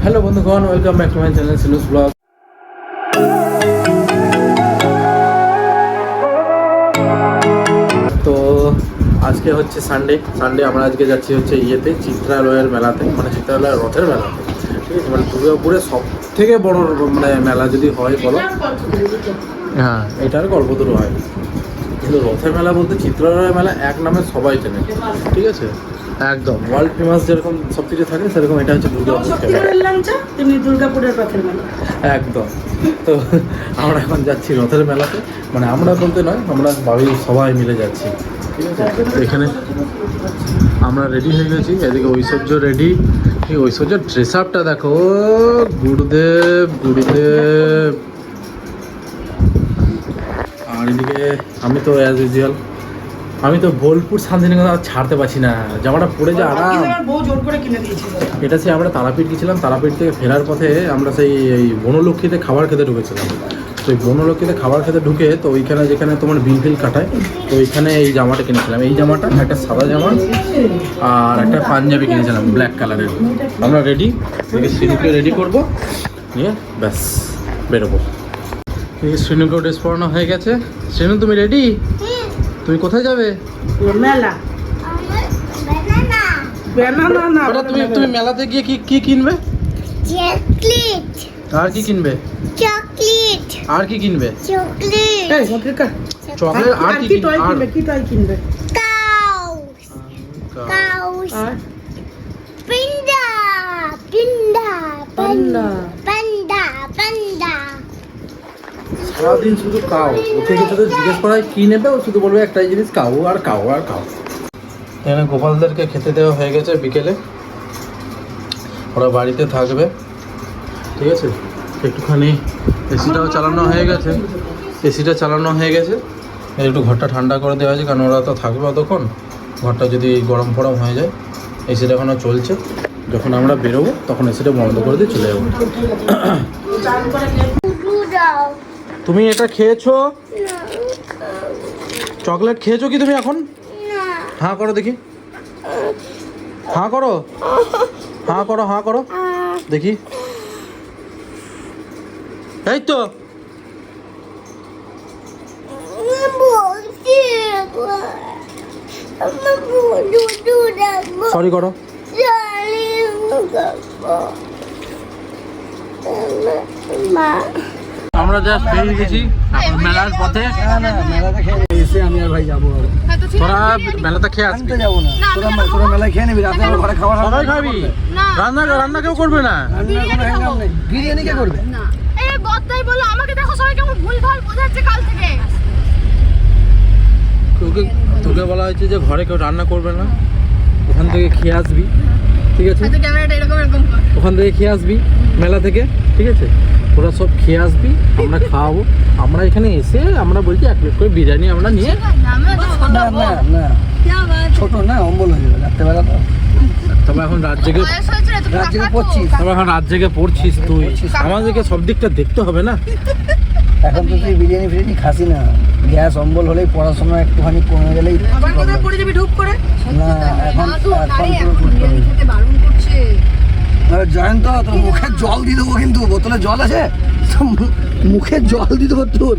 Hello বন্ধুগণ, welcome back to my channel Sinu's blog. তো আজকে হচ্ছে সানডে আমরা আজকে যাচ্ছি হচ্ছে চিত্রালয়ের মেলাতে, মানে চিত্রালয়ের রথের মেলাতে। ঠিক আছে, মানে দুর্গাপুরে সব থেকে বড় মানে মেলা যদি হয় বলো, হ্যাঁ এটার গল্পতরু হয়। কিন্তু রথের মেলা বলতে চিত্রালয়ের মেলা এক নামে সবাই চেনে। ঠিক আছে, একদম ওয়ার্ল্ড ফেমাস যেরকম সব কিছু থাকে সেরকম এটা হচ্ছে দুর্গাপুরের রথের মেলা একদম। তো আমরা এখন যাচ্ছি রথের মেলাতে, মানে আমরা বলতে নয়, আমরা বাড়ির সবাই মিলে যাচ্ছি। ঠিক আছে, এখানে আমরা রেডি হয়ে গেছি, এদিকে ঐশ্বর্য রেডি। এই ঐশ্বর্যের ড্রেস আপটা দেখো, গুরুদেব। আর এদিকে আমি তো অ্যাজ ইউজুয়াল, আমি তো বোলপুর শান্তিনিকেতন ছাড়তে পারছি না, জামাটা পরে যা আরাম। এটা সে আমরা তারাপীঠ গেছিলাম, তারাপীঠ থেকে ফেরার পথে আমরা সেই এই বনলক্ষ্মীতে খাবার খেতে ঢুকেছিলাম। তো এই বনলক্ষ্মীতে খাবার খেতে ঢুকে তো ওইখানে যেখানে তোমার বিল কাটায়, তো ওইখানে এই জামাটা কিনেছিলাম। এই জামাটা একটা সাদা জামা আর একটা পাঞ্জাবি কিনেছিলাম ব্ল্যাক কালারের। আমরা রেডি, শ্রীনুকে রেডি করবো, নিয়ে ব্যাস বেরোবো। শ্রীনুকেও ড্রেস পরানো হয়ে গেছে। শ্রীনু তুমি রেডি? তুমি কোথায় যাবে? মেলা। তুমি মেলাতে গিয়ে কি কিনবে? চকলেট। আর কি কিনবে? চকলেট। আর কি কিনবে? চকলেট। চকলেট আর কি কিনবে? কি টয় কিনবে? কাউস। কাউস। পান্ডা। পান্ডা। পান্ডা। পান্ডা। পান্ডা। সারাদিন শুধু কাউ, ওকে কিছু তো জিজ্ঞেস করা হয় কি নেবে, ও শুধু বলবে একটাই জিনিস, কাউ আর কাউ আর কাউ। এখানে গোপালদেরকে খেতে দেওয়া হয়ে গেছে বিকেলে, ওরা বাড়িতে থাকবে। ঠিক আছে, একটুখানি এসিটাও চালানো হয়ে গেছে, একটু ঘরটা ঠান্ডা করে দেওয়া হয়েছে, কারণ ওরা তো থাকবে অতক্ষণ। ঘরটা যদি গরম ফরম হয়ে যায়, এসিটা এখনও চলছে, যখন আমরা বেরোবো তখন এসিটা বন্ধ করে দিয়ে চলে যাবো। তুমি এটা খেয়েছো? চকলেট খেয়েছো কি তুমি এখন? হাঁ করো দেখি, হাঁ করো দেখি। এই তো সরি করো। আমরা জাস্ট বেরিয়ে গেছি মেলার পথে। এসে আমি আর ভাই যাবো। তোরা মেলাতে খেয়ে আসবি? যাবো না, তোরা মেলায় খেয়ে নিবি, রাতে আমার ঘরে খাওয়া সবাই খাবি? রান্না কেউ করবে না? বিরিয়ানি কে করবে? তোকে বলা হয়েছে যে ঘরে কেউ রান্না করবে না, ওখান থেকে খেয়ে আসবি। ঠিক আছে, ওখান থেকে খেয়ে আসবি মেলা থেকে। ঠিক আছে, ওরা সব খেয়ে আসবি, আমরা খাওয়াবো। আমরা এখানে এসে আমরা বলছি 1 প্লেট করে বিরিয়ানি আমরা নিয়ে। না ছোট না, অম্বল হয়ে যাবে রাত্রেবেলা তো। তবে এখন রাত জেগে পড়ছিস, তুই আমাদেরকে সব দিকটা দেখতে হবে না। এখন তো তুই বিরিয়ানি খাসি না, গ্যাস অম্বল হলেই, পড়াশোনা একটুখানি কমে গেলেই না। এখন জয়ন্ত, তোর মুখে জল দিয়ে দেবো, কিন্তু বোতলে জল আছে, মুখে জল দিয়ে দেবো তোর।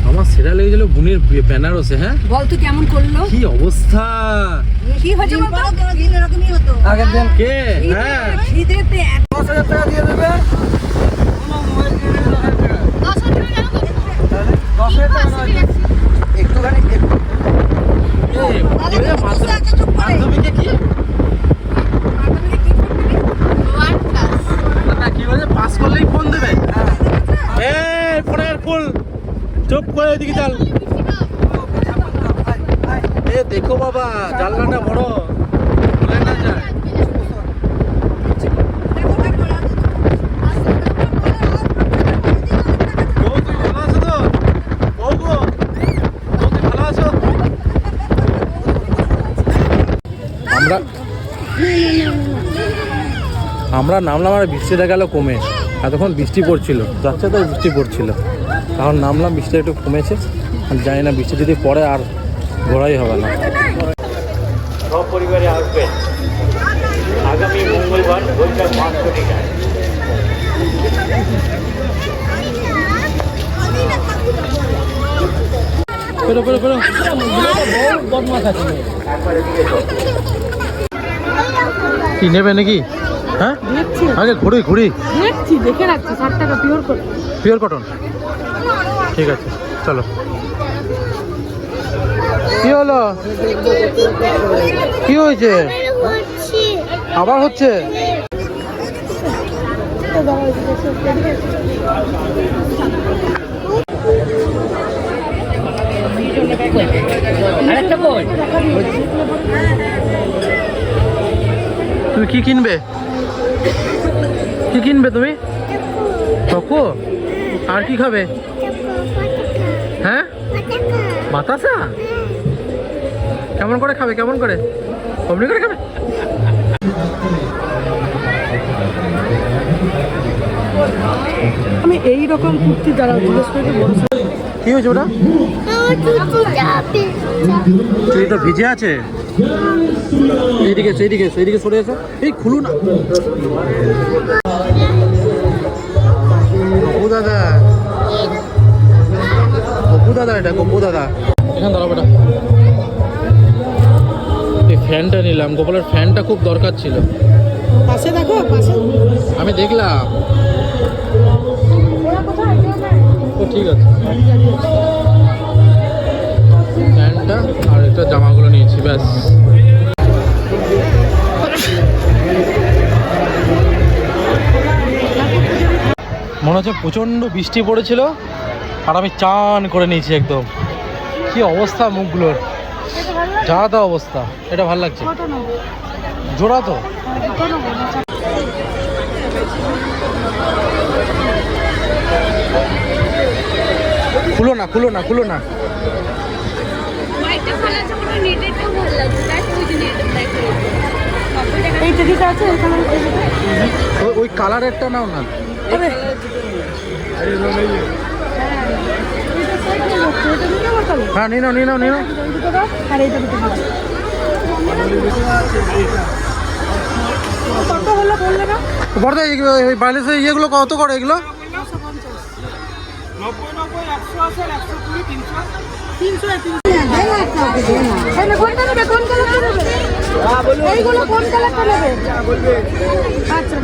আমার সেরা লেগে গেল বুনির বেনারসে। হ্যাঁ বল তুই কেমন করলো, কি অবস্থা, কি হয়েছে এরকমই হতো আগের দিন কে। হ্যাঁ, 10,000 টাকা দিয়ে দেবে, 10,000 টাকা নয়, একটুখানি মাধ্যমিকে কি কি বলে, পাস করলেই ফোন দেবে। ফোনের ফুল চুপ করে এদিকে চাল। দেখো বাবা, জানলাটা বড়, খুলে না যায়। আমরা নামলাম আর বৃষ্টিটা গেল কমে, এতক্ষণ বৃষ্টি পড়ছিল, যাচ্ছে তো বৃষ্টি পড়ছিল, এখন নামলাম, বৃষ্টিটা একটু কমেছে। জানি না বৃষ্টি যদি পড়ে আর ঘোরাই হবে না। সব পরিবার পরিবারে আসবেন আগামী মঙ্গলবার বৈশাখ 5 কি নেবে নাকি? হ্যাঁ আগে ঘুরি ঘুরি দেখছি দেখে রাখছি 60 টাকা পিওর করে পিওর কটন। ঠিক আছে চলো। কি হলো? কি হয়েছে? আবার হচ্ছে? তুমি কি কিনবে? কি কিনবে তুমি? চকো? আর কি খাবে? হ্যাঁ বাতাসা? কেমন করে খাবে? কেমন করে? অমনি করে খাবে? আমি এই রকম কুর্তি যারা জিজ্ঞেস করে কি হয়েছে ওটা? চুড়িটা ভিজে আছে। এইদিকে সেইদিকে সেইদিকে সরে এসো। এই খুলু না। গপু দাদা, গপু দাদা, এটা গপু দাদা। এখানে দাঁড়াবো এটা। এই ফ্যানটা নিলাম, গোপালের ফ্যানটা খুব দরকার ছিল। পাশে দেখো পাশে আমি দেখলাম। ও ঠিক আছে। প্যান্টটা আর একটা জামাগুলো নিয়েছি ব্যাস। মনে হচ্ছে প্রচণ্ড বৃষ্টি পড়েছিল আর আমি চান করে নিয়েছি একদম। কি অবস্থা মুখগুলোর, যা তা অবস্থা। এটা ভালো লাগছে, জোড়া তো। খুলো না, খুলো না, খুলো না। এই টিকিট আছে এখানে ওই কালারেরটা নাও না। হ্যাঁ নিয়ে নাও, নিয়ে নাও, নিয়ে নাও। আর এইটা দুটো কত হলো বললে না? বড়দা এই বাইলেসের ইয়েগুলো কত করে এগুলো? 90 এইগুলো কোন কালারটা নেবে? আচ্ছা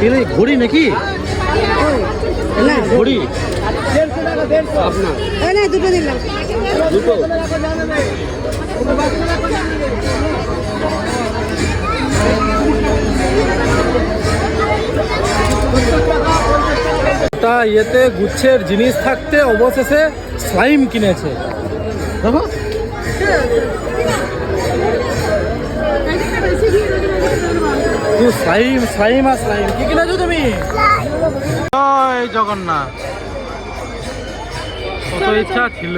এগুলো ঘড়ি নাকি? ঘড়ি দুটো দিলাম। দুটো। একটা ইয়েতে গুচ্ছের জিনিস থাকতে অবশেষে স্লাইম কিনেছে। দেখো তুই স্লাইম স্লাইম আর স্লাইম কি কিনেছো তুমি? জয় জগন্নাথ। কত ইচ্ছা ছিল।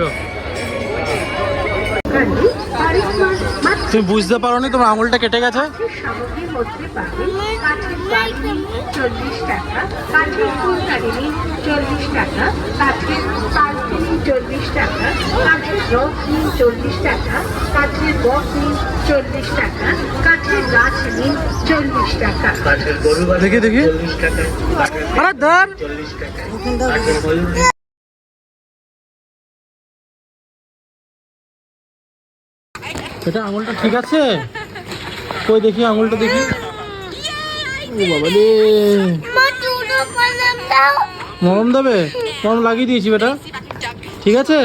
তুমি বুঝতে পারোনি, তোমার আঙুলটা কেটে গেছে। সামগ্রীর মধ্যে পাবে কাঠের বালতি 40 টাকা, কাঠের ফুলদানি 40 টাকা, কাঠের পালকিনি 40 টাকা, কাঠের রথ নিন 40 টাকা, কাঠের বক নিন 40 টাকা, কাঠের গাছ নিন 40 টাকা। দেখি দেখি। আরে ধর। এটা আঙুলটা ঠিক আছে? কই দেখি আঙুলটা দেখি। ও বাবা রে, মলম দেবে? মলম লাগিয়ে দিয়েছি বেটা, ঠিক আছে।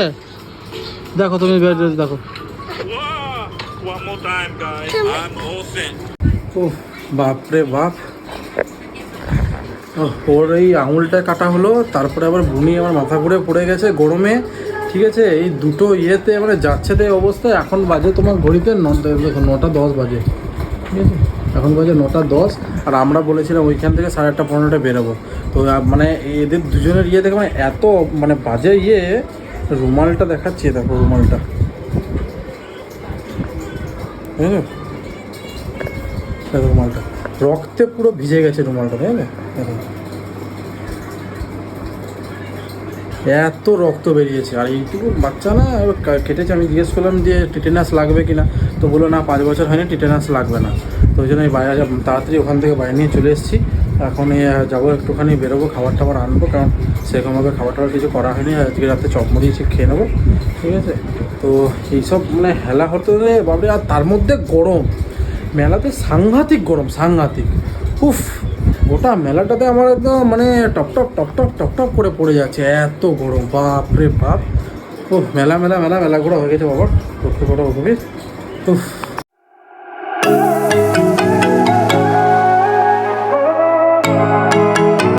দেখো তুমি দেখো। ও বাপরে বাপ। ওর এই আঙুলটা কাটা হলো, তারপরে আবার বুনি আমার মাথা ঘুরে পড়ে গেছে গরমে। ঠিক আছে, এই দুটো ইয়েতে মানে যাচ্ছে তো এই অবস্থায়। এখন বাজে তোমার ঘড়িতে 9:10 বাজে। ঠিক আছে, এখন বাজে 9:10। আর আমরা বলেছিলাম ওইখান থেকে 8:30-9:15 বেরোবো। তো মানে এদের দুজনের ইয়ে দেখে মানে এত মানে বাজে ইয়ে। রুমালটা দেখাচ্ছি, দেখো রুমালটা, দেখো রুমালটা রক্তে পুরো ভিজে গেছে রুমালটা, তাই না? দেখো এত রক্ত বেরিয়েছে। আর এইটুকু বাচ্চা না কেটেছে। আমি জিজ্ঞেস করলাম যে টিটেনাস লাগবে কি না, তো বললো না 5 বছর হয়নি, টিটেনাস লাগবে না। তো ওই জন্য আমি বাইরে তাড়াতাড়ি ওখান থেকে বাইরে নিয়ে চলে এসেছি। এখন যাবো একটুখানি বেরোবো, খাবার টাবার আনবো, কারণ সেরকমভাবে খাবার টাবার কিছু করা হয়নি। আজকে রাতে চপ মুড়ি খেয়ে নেবো, ঠিক আছে। তো এইসব মানে হেলা হতে বাবরে। আর তার মধ্যে গরম, মেলাতে সাংঘাতিক গরম, সাংঘাতিক। উফ, গোটা মেলাটাতে আমার একদম মানে টপ টপ করে পড়ে যাচ্ছে, এত গরম, বাপ রে বাপ। ও মেলা ঘোরা হয়ে গেছে বাবা, সত্যি কথা বলবি। উফ।